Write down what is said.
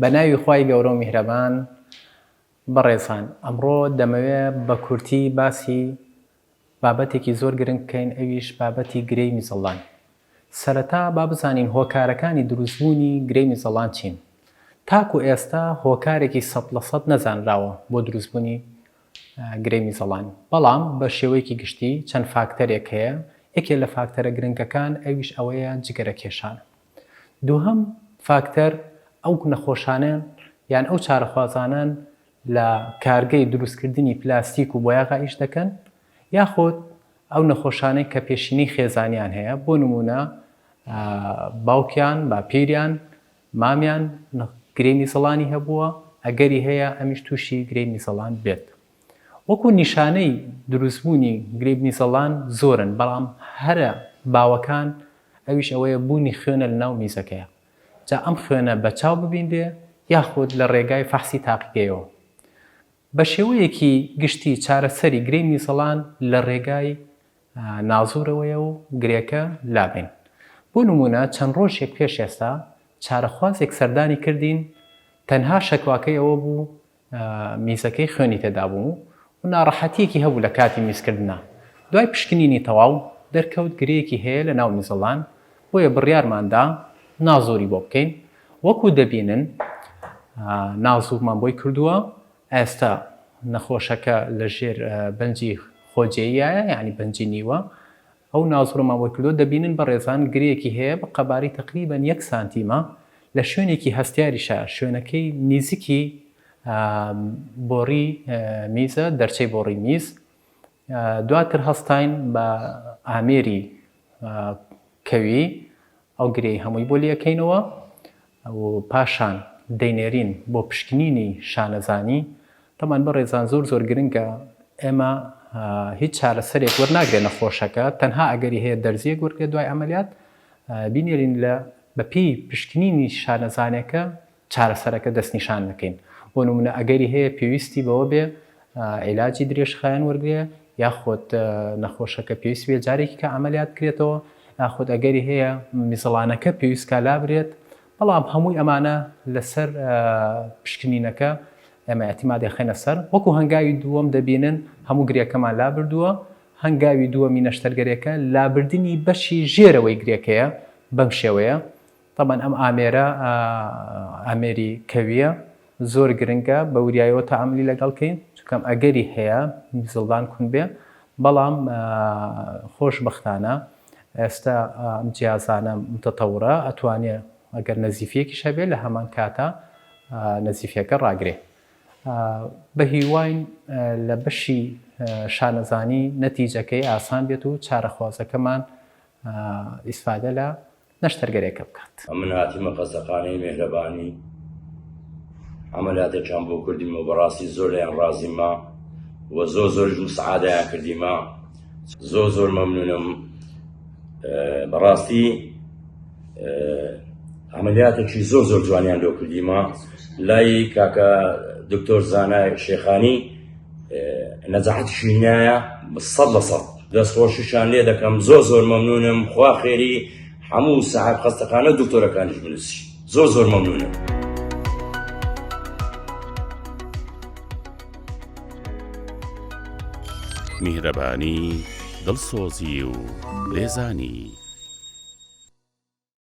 بەناوی خوای گەورە و میهرەبان بەڕێزان ئەمڕۆ دەمەوێت بە کورتی باسی بابەتێکی زۆر گرنگ بکەین، ئەویش بابەتی گرەی میزەڵان. سەرەتا با بزانین هۆکارەکانی دروستبوونی گرەی میزەڵان چین. تاکو ئێستا هۆکارێکی 100% نەزانراوە بۆ دروستبوونی گرەی میزەڵان، بەڵام بە شێوەیەکی گشتی چەند فاکتەرێک هەیە. یەکێک لە فاکتەرە گرنگەکان ئەویش ئەوەیە جگەرە کێشانە. دووهەم فاکتەر ئەو نەخۆشانە یان ئەو چارەخوازانن لە کارگەی دروستکردنی پلاستیک و بۆیاغا ئیش دەکەن، یاخۆت ئەو نەخۆشانەی کە پێشینەی خێزانیان هەیە، بۆ نمونە باوکیان با پیریان مامیان گرەی میزەڵانی هەبووە، ئەگەری هەیە ئەمیش تووشی گرەی میزەڵان بێت. وەکو نیشانەی دروستبوونی گرەی میزەڵان زۆرن، بەڵام هەرە باوەکان ئەویش ئەوەیە بوونی خوێنە لە ناو میزەکەیە. جا ئەم خوێنە بەچاو ببیندێ یاخود لە ڕێگای فەحسی تاقیگەیەوە. بە شێوەیەکی گشتی چارەسەری گرەی میزەڵان لە ڕێگای نازوورەوەیە و گرێکە لابین. بۆ نمونە چەند ڕۆژێک پێش ئێستا چارەخوازێک سەردانی کردین، تەنها شەکواکەی ئەوە بوو میزەکەی خوێنی تێدا بوو و ناڕەحەتیەکی هەبوو لە کاتی میزکردنا. دوای پشکنینی تەواو دەرکەوت گرەیەکی هەیە لە ناو میزەڵان، بۆیە بڕیارماندا نازۆری بۆ بکەین. وەکو دەبینن نازوورمان بۆی کردووە، ئێستا نەخۆشەکە لە ژێر بەنجی خۆجێیایە، یعنی بەنجی نیوە. ئەو نازوورمان بۆی کردووە، دەبینن بە ڕێزان گرەیەکی هەیە بە قەباری تقریبەن 1 سانتیمە لە شوێنێکی هەستیاریشە، شوێنەکەی نزیکی بۆڕی میزە، دەرچەی بۆڕی میز. دواتر هەستاین بە ئامێری کەوی ئەو گرەی هەمووی بۆ لێەکەینەوە و پاشان دەینێرین بۆ پشکنینی شانەزانی. تەمان بە ڕێزان زۆر گرنگە ئێمە هیچ چارەسەرێک وەرناگرێت نەخۆشەکە، تەنها ئەگەری هەیە دەرزیەک وەرگێت دوای ئەمەلیات بینێرین لە بەپێی پشکنینی شانەزانێکە چارەسەرەکە دەستنیشان دەکەین. بۆ نمونە ئەگەری هەیە پێویستی بەوە بێ عیلاجی درێژخایەن وەرگێ، یاخۆت نەخۆشەکە پێویست بێ جارێکی کە ئەمەلیات کرێتەوە، یاخۆت ئەگەری هەیە میزەڵانەکە پێویستکە لابرێت. بەڵام هەمووی ئەمانە لەسەر پشکنینەکە ئێمە ئەتیمادی خەینە سەر. وەکو هەنگاوی دووەم دەبینن هەموو گرێکەمان لابردووە. هەنگاوی دووەمی نەشتەرگەرێکە لابردنی بەشی ژێرەوەی گرێکەیە بەم شێوەیە. طبعاً ئەم ئامێرە ئامێری کەویە زۆر گرنگە بە وریایەوە تەعاملی لەگەڵکەین، چونکەم ئەگەری هەیە میزەڵان کون بێ. بەڵام خۆشبەختانە ئێستا ئەم جیازانە متەتەورە، ئەتوانێت ئەگەر نەزیفیەکیش هەبێت لە هەمان کاتە نەزیفیەکە ڕاگرێ. بە هیواین لە بەشی شانەزانی نەتیجەکەی ئاسان بێت و چارەخوازەکەمان ئیسفادە لە نەشتەرگەرێکە بکات. من هاتیمە قەزەخانەی میهرەبانی، عەمەلیاتێکیان بۆ کردیمە، بەڕاستی زۆر لێیان ڕازیمە و زۆر مسعادەیان کردیمە. زۆر مەمنونم. بەڕاستی عملیاتێکی زۆر جوانیان لۆ کردیمە. لای کاکە دکتۆر زانای شێخانی نەجاحەتیشی نایە 100%. دەستخۆشیشان لێ دەکەم. زۆر مەمنونم. خوا خێری هەموو ساحەب خەستەخانە دکتۆرەکانیش بنووسی. زۆر مەمنونم. میهرەبانی، دڵسۆزی و لێزانی.